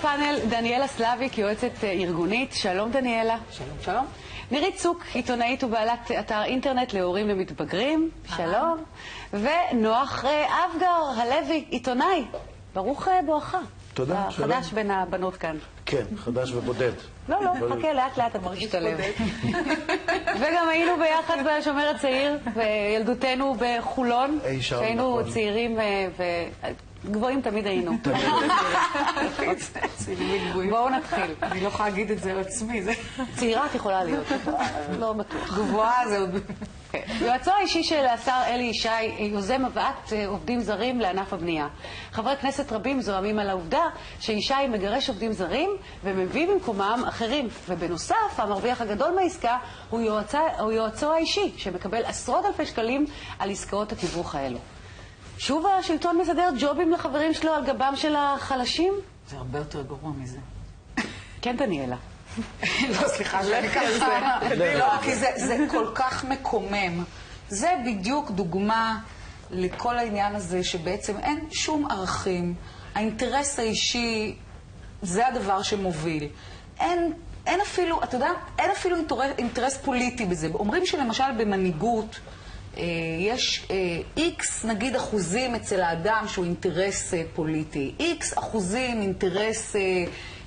בפאנל דניאלה סלאביק, יועצת ארגונית. שלום דניאלה. שלום, שלום. נירית צוק, עיתונאית ובעלת אתר אינטרנט להורים ומתבגרים. שלום. ונוח אבגר הלוי, עיתונאי. ברוך בואך. תודה, שלום. חדש בין הבנות כאן. כן, חדש ובודד. לא, חכה, לאט לאט אתה משתלב. וגם היינו ביחד בשומר הצעיר, בילדותנו בחולון, שהיינו צעירים וגבוהים תמיד היינו. בואו נתחיל. אני לא יכולה להגיד את זה על עצמי. צעירה את יכולה להיות, לא בטוח. גבוהה זה עוד... יועצו האישי של השר אלי ישי יוזם הבאת עובדים זרים לענף הבנייה. חברי כנסת רבים זועמים על העובדה שישי מגרש עובדים זרים ומביא במקומם אחרים. ובנוסף, המרוויח הגדול מהעסקה הוא יועצו האישי, שמקבל עשרות אלפי שקלים על עסקאות התיווך האלו. שוב השלטון מסדר ג'ובים לחברים שלו על גבם של החלשים? זה הרבה יותר גרוע מזה. כן, דניאלה. לא, סליחה, שאני ככה... לא, כי זה כל כך מקומם. זה בדיוק דוגמה לכל העניין הזה שבעצם אין שום ערכים. האינטרס האישי זה הדבר שמוביל. אין אפילו, אתה יודע, אין אפילו אינטרס פוליטי בזה. אומרים שלמשל במנהיגות יש X נגיד אחוזים אצל האדם שהוא אינטרס פוליטי, X אחוזים אינטרס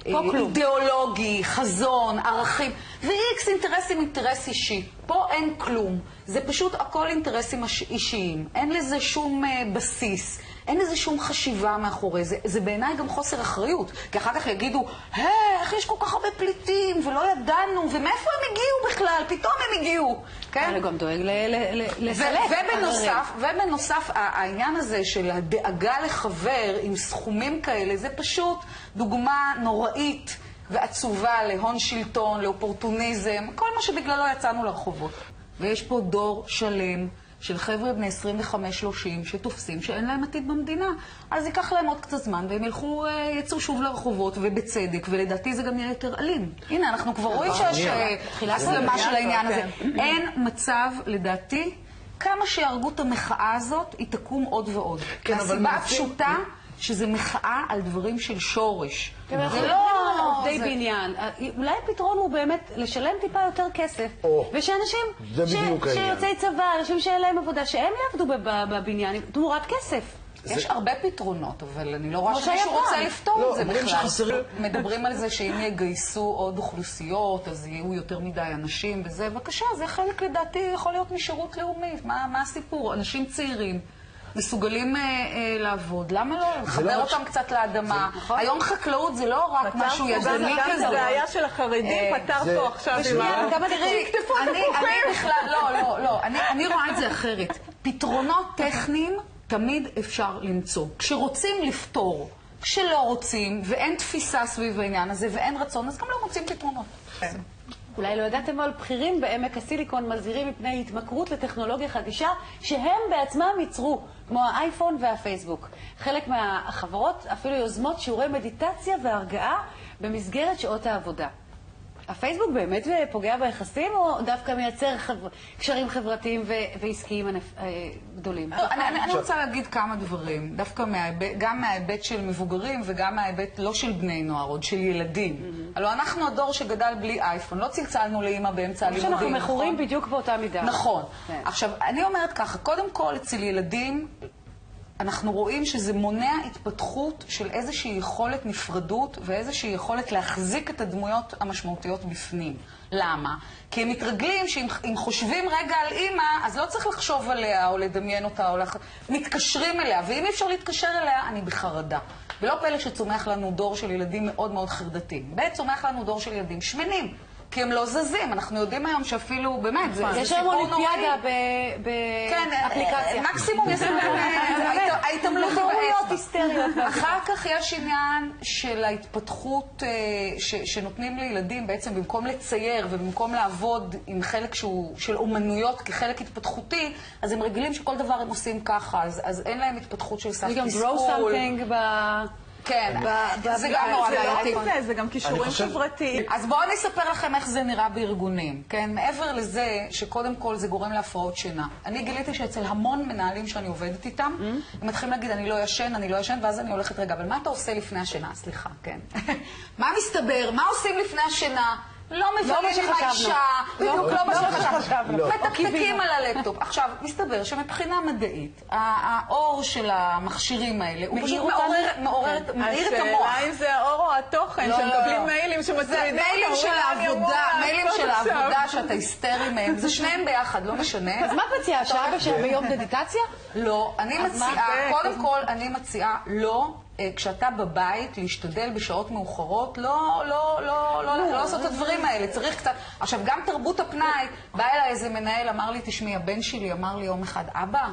אידיאולוגי, חזון, ערכים, ו-X אינטרסים אינטרס אישי. פה אין כלום. זה פשוט הכל אינטרסים אישיים. אין לזה שום בסיס. אין לזה שום חשיבה מאחורי זה. זה בעיניי גם חוסר אחריות. כי אחר כך יגידו, איך יש כל כך הרבה פליטים ולא ידענו, ומאיפה הם הגיעו בכלל? פתאום הם הגיעו. כן? אני גם דואג לסלק. ובנוסף, העניין הזה של הדאגה לחבר עם סכומים כאלה, זה פשוט דוגמה נוראית ועצובה להון שלטון, לאופורטוניזם, כל מה שבגללו יצאנו לרחובות. ויש פה דור שלם של חבר'ה בני 25-30 שתופסים שאין להם עתיד במדינה. אז ייקח להם עוד קצת זמן והם יצאו שוב לרחובות ובצדק, ולדעתי זה גם יהיה יותר אלים. הנה, אנחנו כבר רואים שיש הסלמה של העניין הזה. אין מצב, לדעתי, כמה שיהרגו את המחאה הזאת, היא תקום עוד ועוד. והסיבה הפשוטה שזה מחאה על דברים של שורש. זה לא עובדי בניין. אולי הפתרון הוא באמת לשלם טיפה יותר כסף. ושאנשים שיוצאי צבא, אנשים שאין להם עבודה, שהם יעבדו בבניין תמורת כסף. יש הרבה פתרונות, אבל אני לא רואה שמישהו רוצה לפתור את זה בכלל. מדברים על זה שאם יגייסו עוד אוכלוסיות, אז יהיו יותר מדי אנשים וזה. בבקשה, זה חלק לדעתי יכול להיות משירות לאומי. מה הסיפור? אנשים צעירים מסוגלים לעבוד. למה לא? לחבר אותם קצת לאדמה. היום חקלאות זה לא רק משהו ידני כזה. זה בעיה של החרדים, פתר פה עכשיו. אני רואה את זה אחרת. פתרונות טכניים תמיד אפשר למצוא. כשרוצים לפתור, כשלא רוצים, ואין תפיסה סביב העניין הזה, ואין רצון, אז גם לא מוצאים פתרונות. אולי לא ידעתם על בכירים בעמק הסיליקון מזהירים מפני התמכרות לטכנולוגיה חדישה שהם בעצמם ייצרו, כמו האייפון והפייסבוק. חלק מהחברות אפילו יוזמות שיעורי מדיטציה והרגעה במסגרת שעות העבודה. הפייסבוק באמת פוגע ביחסים או דווקא מייצר קשרים חברתיים ועסקיים גדולים? אני רוצה להגיד כמה דברים, דווקא גם מההיבט של מבוגרים וגם מההיבט לא של בני נוער, עוד של ילדים. הלוא אנחנו הדור שגדל בלי אייפון, לא צלצלנו לאמא באמצע הלימודים. שאנחנו מכורים בדיוק באותה מידה. נכון. עכשיו, אני אומרת ככה, קודם כל אצל ילדים אנחנו רואים שזה מונע התפתחות של איזושהי יכולת נפרדות ואיזושהי יכולת להחזיק את הדמויות המשמעותיות בפנים. למה? כי הם מתרגלים שאם חושבים רגע על אימא, אז לא צריך לחשוב עליה או לדמיין אותה, או מתקשרים אליה, ואם אי אפשר להתקשר אליה, אני בחרדה. ולא פלא שצומח לנו דור של ילדים מאוד מאוד חרדתיים. צומח לנו דור של ילדים שמנים. כי הם לא זזים, אנחנו יודעים היום שאפילו, באמת, זה יש היום אולימפיאדה באפליקציה. מקסימום יש התעמלות היסטריות. אחר כך יש עניין של ההתפתחות שנותנים לילדים בעצם במקום לצייר ובמקום לעבוד עם חלק של אומנויות כחלק התפתחותי, אז הם רגילים שכל דבר הם עושים ככה, אז אין להם התפתחות של סף תסכול. גם draw something כן, זה גם נורא בעייתי. זה גם כישורים חברתיים. אז בואו אני אספר לכם איך זה נראה בארגונים, כן? מעבר לזה שקודם כל זה גורם להפרעות שינה. אני גיליתי שאצל המון מנהלים שאני עובדת איתם, הם מתחילים להגיד, אני לא ישן, ואז אני הולכת רגע, אבל מה אתה עושה לפני השינה? סליחה, כן. מה מסתבר? מה עושים לפני השינה? לא מבלים עם האישה, בדיוק לא מה שחשבנו. מתקתקים על הלפטופ. עכשיו, מסתבר שמבחינה מדעית, האור של המכשירים האלה, הוא פשוט מעורר את המוח. השאלה אם זה האור או התוכן, שמקבלים מיילים שמטרידים. מיילים של העבודה שאתה היסטרי מהם, זה שניהם ביחד, לא משנה. אז מה את מציעה? שעה ביום דדיקציה? לא, אני מציעה, קודם כל אני מציעה לא, כשאתה בבית, להשתדל בשעות מאוחרות, לא לעשות את הדברים האלה, צריך קצת. עכשיו, גם תרבות הפנאי, בא אליי איזה מנהל, אמר לי, תשמעי, הבן שלי אמר לי יום אחד, אבא,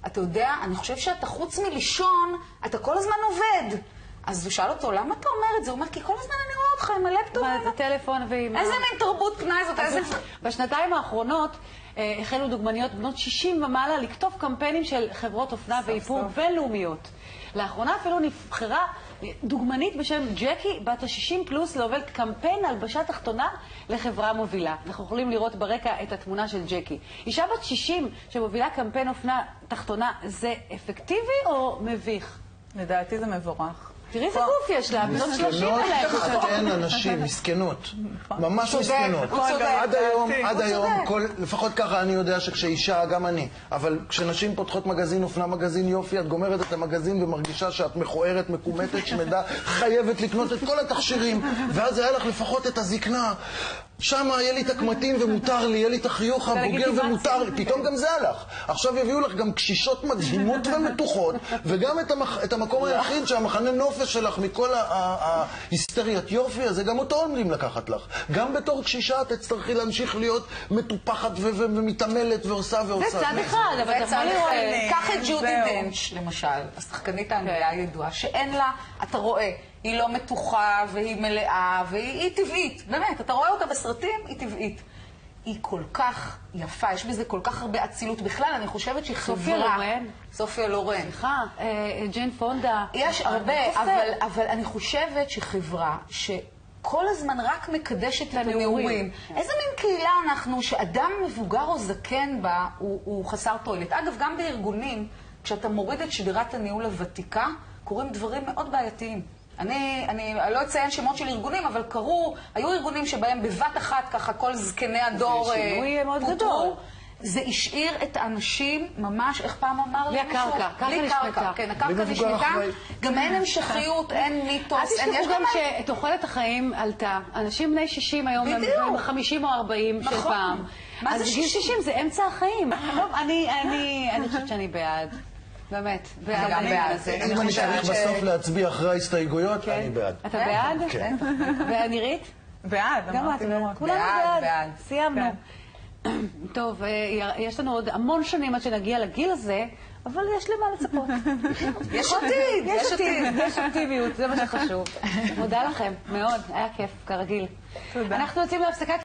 אתה יודע, אני חושב שאתה חוץ מלישון, אתה כל הזמן עובד. אז הוא שאל אותו, למה אתה אומר את זה? הוא אומר, כי כל הזמן אני רואה אותך עם הלפטופ. זה טלפון ועם... איזה מין תרבות פנאי זאת? בשנתיים האחרונות החלו דוגמניות בנות 60 ומעלה לכתוב קמפיינים של חברות אופנה ואיפור בינלאומיות. לאחרונה אפילו נבחרה דוגמנית בשם ג'קי, בת ה-60 פלוס, להוביל קמפיין הלבשה תחתונה לחברה מובילה. אנחנו יכולים לראות ברקע את התמונה של ג'קי. אישה בת 60 שמובילה קמפיין אופנה תחתונה, זה אפקטיבי או מביך? לדעתי זה מבורך. תראי איזה גוף יש לה, בנות 30 עליהם. אין אנשים, מסכנות. ממש מסכנות. עד היום, לפחות ככה אני יודע שכשאישה, גם אני, אבל כשנשים פותחות מגזין אופנה, מגזין יופי, את גומרת את המגזין ומרגישה שאת מכוערת, מקומטת, שמדה, חייבת לקנות את כל התכשירים, ואז היה לך לפחות את הזקנה. שם יהיה לי את הקמטים ומותר לי, יהיה לי את החיוך הבוגר ומותר לי. פתאום גם זה הלך. עכשיו יביאו לך גם קשישות מדהימות ומתוחות, וגם את המקום היחיד שהמחנה נופש שלך מכל ההיסטריית יופי הזה, גם אותו עומדים לקחת לך. גם בתור קשישה את תצטרכי להמשיך להיות מטופחת ומתעמלת ועושה. זה צד אחד, אבל אתה יכול לראות. קח את ג'ודי דנץ' למשל, השחקנית האנגליה הידועה, שאין לה, אתה רואה, היא לא מתוחה והיא מלאה והיא טבעית, באמת, אתה רואה אותה בסרטים, היא טבעית. היא כל כך יפה, יש בזה כל כך הרבה אצילות. בכלל, אני חושבת שהיא חברה... סופיה לורן. סופיה לורן. סליחה, ג'יין פונדה. יש הרבה, אבל אני חושבת שחברה שכל הזמן רק מקדשת את הנעורים. איזה מין קהילה אנחנו, שאדם מבוגר או זקן בה, הוא חסר תועלת. אגב, גם בארגונים, כשאתה מוריד את שדרת הניהול הוותיקה, קורים דברים מאוד בעייתיים. אני לא אציין שמות של ארגונים, אבל היו ארגונים שבהם בבת אחת ככה כל זקני הדור פוטרו. זה השאיר את האנשים ממש, איך פעם אמר לי מישהו? בלי קרקע. כן, הקרקע נשמתה. גם אין המשכיות, אין מיתוס. אל תשכחו גם שתוחלת החיים עלתה. אנשים בני 60 היום, הם 50 או 40 של פעם. אז גיל 60 זה אמצע החיים. אני חושבת שאני בעד. באמת, בעד. אם אני צריך בסוף להצביע אחרי ההסתייגויות, אני בעד. אתה בעד? כן. ונירית? בעד, אמרתי. כולנו בעד. סיימנו. טוב, יש לנו עוד המון שנים עד שנגיע לגיל הזה, אבל יש למה לצפות. יש עתיד, יש עתיד. יש אופטימיות, זה מה שחשוב. מודה לכם, מאוד, היה כיף, כרגיל. תודה. אנחנו יוצאים להפסקה.